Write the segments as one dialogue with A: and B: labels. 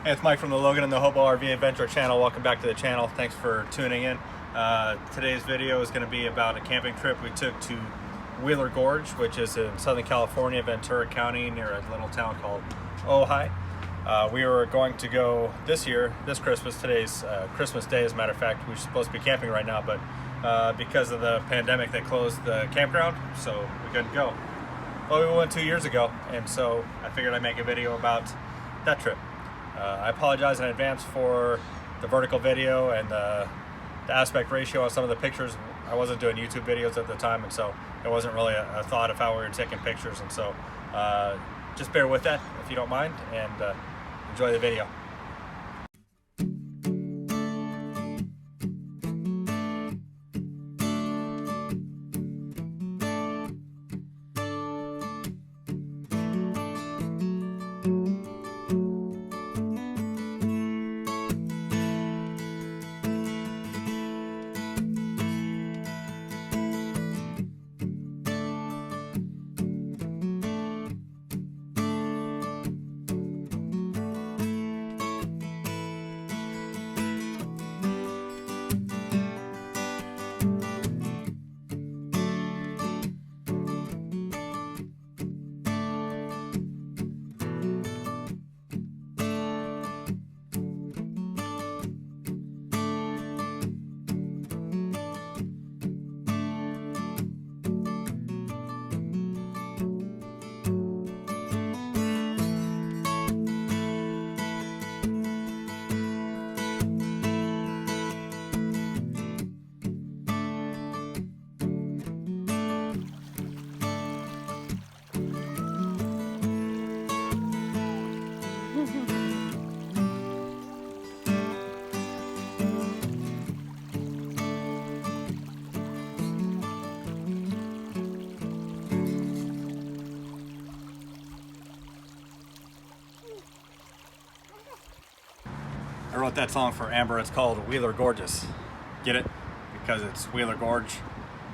A: Hey, it's Mike from the Logan and the Hobo RV Adventure channel. Welcome back to the channel. Thanks for tuning in. Today's video is going to be about a camping trip we took to Wheeler Gorge, which is in Southern California, Ventura County, near a little town called Ojai. We were going to go this year, this Christmas. Today's Christmas Day, as a matter of fact. We're supposed to be camping right now, but because of the pandemic, they closed the campground, so we couldn't go. Well, we went 2 years ago, and so I figured I'd make a video about that trip. I apologize in advance for the vertical video and the aspect ratio on some of the pictures. I wasn't doing YouTube videos at the time, and so it wasn't really a thought of how we were taking pictures, and so just bear with that if you don't mind, and enjoy the video. I wrote that song for Amber. It's called Wheeler Gorgeous. Get it? Because it's Wheeler Gorge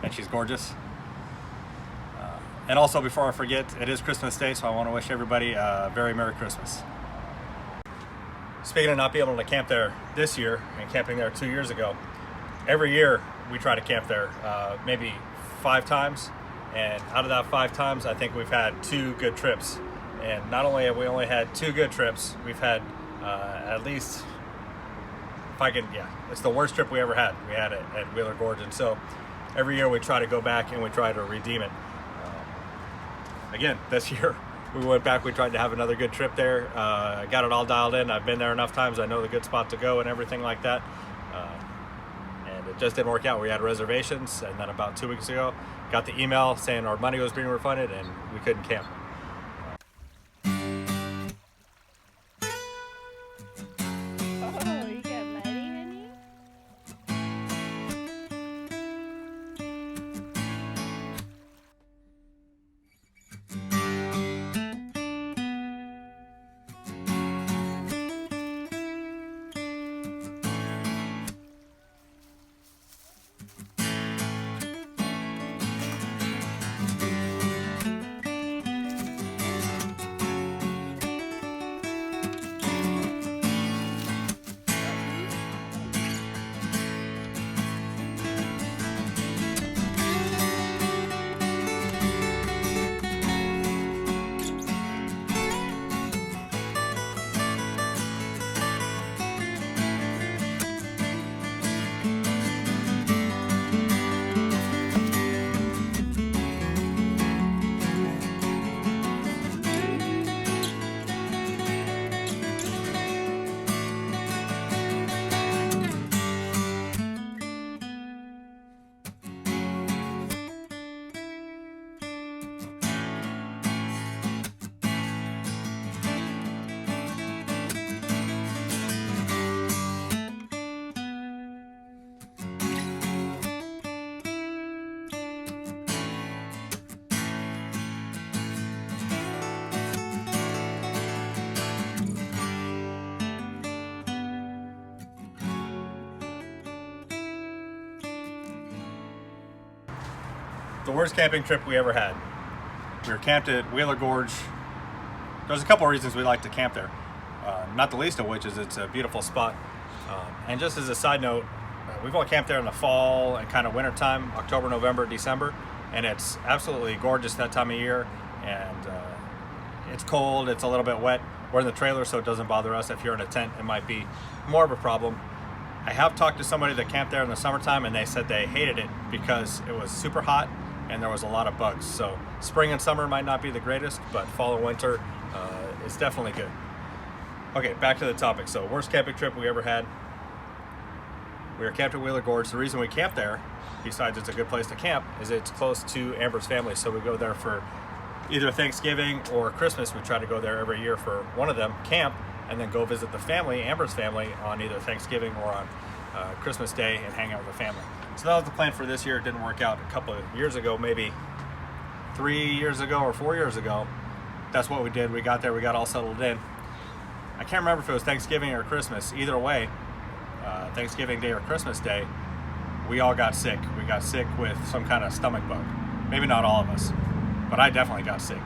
A: and she's gorgeous. And also, before I forget, it is Christmas Day, so I want to wish everybody a very Merry Christmas. Speaking of not being able to camp there this year and camping there 2 years ago, every year we try to camp there maybe 5 times. And out of that 5 times, I think we've had 2 good trips. And not only have we only had 2 good trips, we've had at least, it's the worst trip we ever had. We had it at Wheeler Gorge, and so every year we try to go back and we try to redeem it. Again, this year we went back, we tried to have another good trip there. I got it all dialed in. I've been there enough times. I know the good spot to go and everything like that. And it just didn't work out. We had reservations, and then about 2 weeks ago, got the email saying our money was being refunded and we couldn't camp. the worst camping trip we ever had. We were camped at Wheeler Gorge. There's a couple of reasons we like to camp there. not the least of which is it's a beautiful spot. And just as a side note, we've all camped there in the fall and kind of winter time, October, November, December, and it's absolutely gorgeous that time of year. And it's cold, it's a little bit wet. We're in the trailer, so it doesn't bother us. If you're in a tent, it might be more of a problem. I have talked to somebody that camped there in the summertime, and they said they hated it because it was super hot and there was a lot of bugs. So spring and summer might not be the greatest, but fall and winter is definitely good. Okay, back to the topic. So worst camping trip we ever had. We were camped at Wheeler Gorge. The reason we camped there, besides it's a good place to camp, is it's close to Amber's family. So we go there for either Thanksgiving or Christmas. We try to go there every year for one of them, camp, and then go visit the family, Amber's family, on either Thanksgiving or on Christmas Day and hang out with the family. So that was the plan for this year. It didn't work out. A couple of years ago, maybe 3 years ago or 4 years ago, that's what we did. We got there, we got all settled in. I can't remember if it was Thanksgiving or Christmas. Either way, Thanksgiving Day or Christmas Day, we all got sick. We got sick with some kind of stomach bug. Maybe not all of us, but I definitely got sick.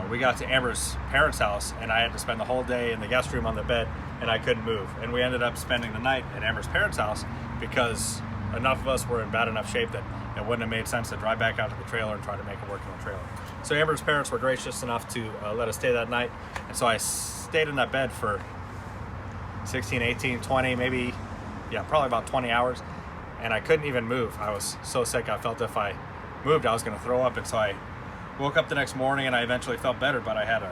A: We got to Amber's parents' house, and I had to spend the whole day in the guest room on the bed, and I couldn't move. And we ended up spending the night at Amber's parents' house because enough of us were in bad enough shape that it wouldn't have made sense to drive back out to the trailer and try to make it work in the trailer. So Amber's parents were gracious enough to let us stay that night, and so I stayed in that bed for 16, 18, 20, maybe, yeah, probably about 20 hours, and I couldn't even move. I was so sick, I felt if I moved, I was going to throw up, and so I woke up the next morning, and I eventually felt better, but I had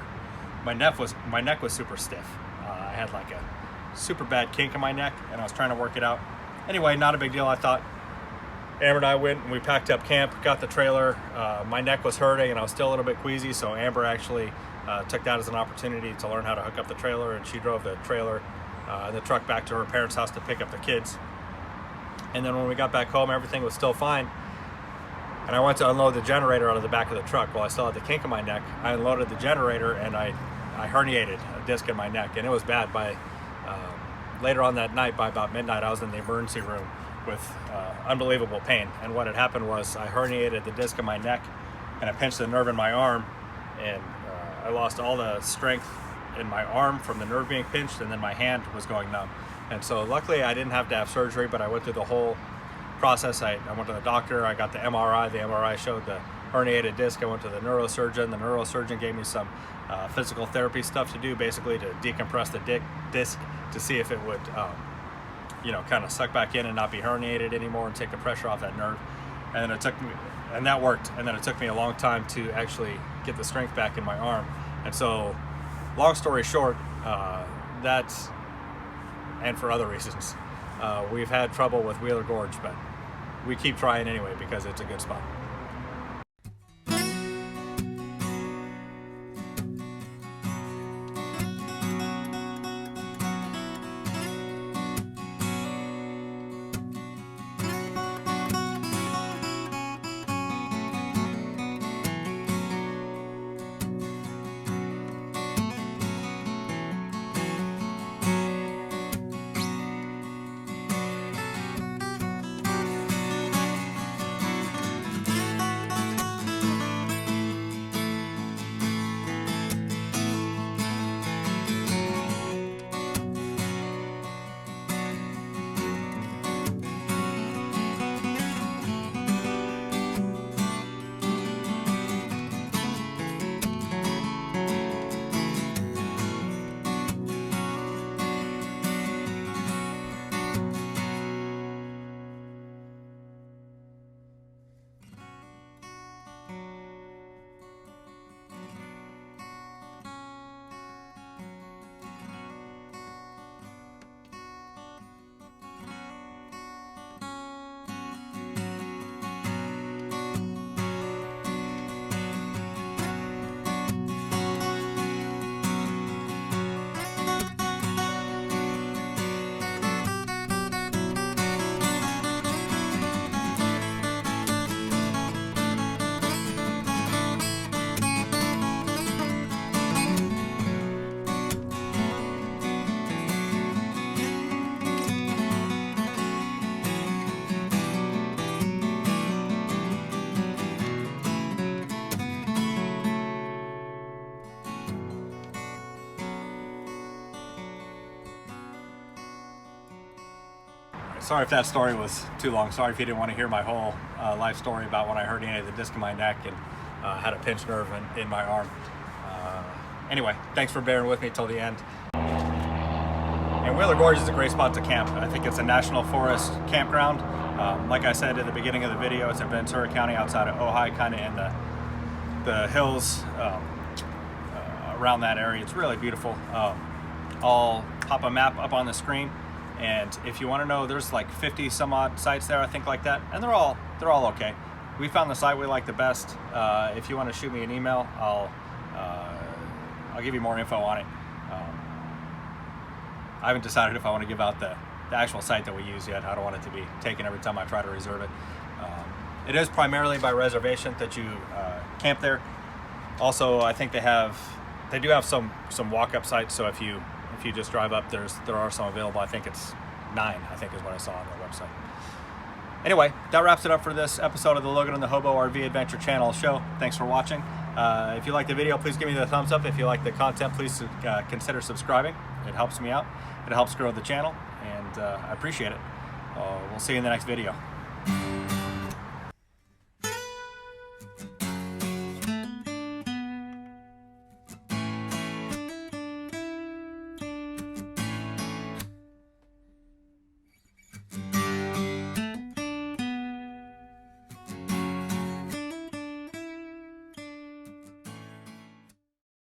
A: my neck was super stiff. I had like a super bad kink in my neck, and I was trying to work it out. Anyway, not a big deal, I thought. Amber and I went and we packed up camp, got the trailer. My neck was hurting and I was still a little bit queasy, so Amber actually took that as an opportunity to learn how to hook up the trailer, and she drove the trailer and the truck back to her parents' house to pick up the kids. And then when we got back home, everything was still fine. And I went to unload the generator out of the back of the truck. While I still had the kink in my neck, I unloaded the generator and I herniated a disc in my neck, and it was bad. By later on that night, by about midnight, I was in the emergency room with unbelievable pain. And what had happened was I herniated the disc in my neck, and I pinched the nerve in my arm, and I lost all the strength in my arm from the nerve being pinched, and then my hand was going numb. And so luckily I didn't have to have surgery, but I went through the whole process. I went to the doctor, I got the MRI. The MRI showed the herniated disc. I went to the neurosurgeon. The neurosurgeon gave me some physical therapy stuff to do, basically to decompress the disc to see if it would kind of suck back in and not be herniated anymore and take the pressure off that nerve. And then that worked. And then it took me a long time to actually get the strength back in my arm. And so, long story short, that's, and for other reasons, we've had trouble with Wheeler Gorge, but we keep trying anyway because it's a good spot. Sorry if that story was too long. Sorry if you didn't want to hear my whole life story about when I herniated the disc in my neck and had a pinched nerve in my arm. Anyway, thanks for bearing with me till the end. And Wheeler Gorge is a great spot to camp. I think it's a national forest campground. Like I said at the beginning of the video, it's in Ventura County outside of Ojai, kind of in the hills around that area. It's really beautiful. I'll pop a map up on the screen, and if you want to know, there's like 50 some odd sites there, I think, like that, and they're all okay. We found the site we like the best. If you want to shoot me an email, I'll give you more info on it. I haven't decided if I want to give out the actual site that we use yet. I don't want it to be taken every time I try to reserve it. It is primarily by reservation that you camp there. Also, I think they do have some walk-up sites. So if you just drive up, there are some available. I think it's 9. I think is what I saw on their website. Anyway, that wraps it up for this episode of the Logan and the Hobo RV Adventure Channel show. Thanks for watching. If you like the video, please give me the thumbs up. If you like the content, please consider subscribing. It helps me out. It helps grow the channel, and I appreciate it. We'll see you in the next video.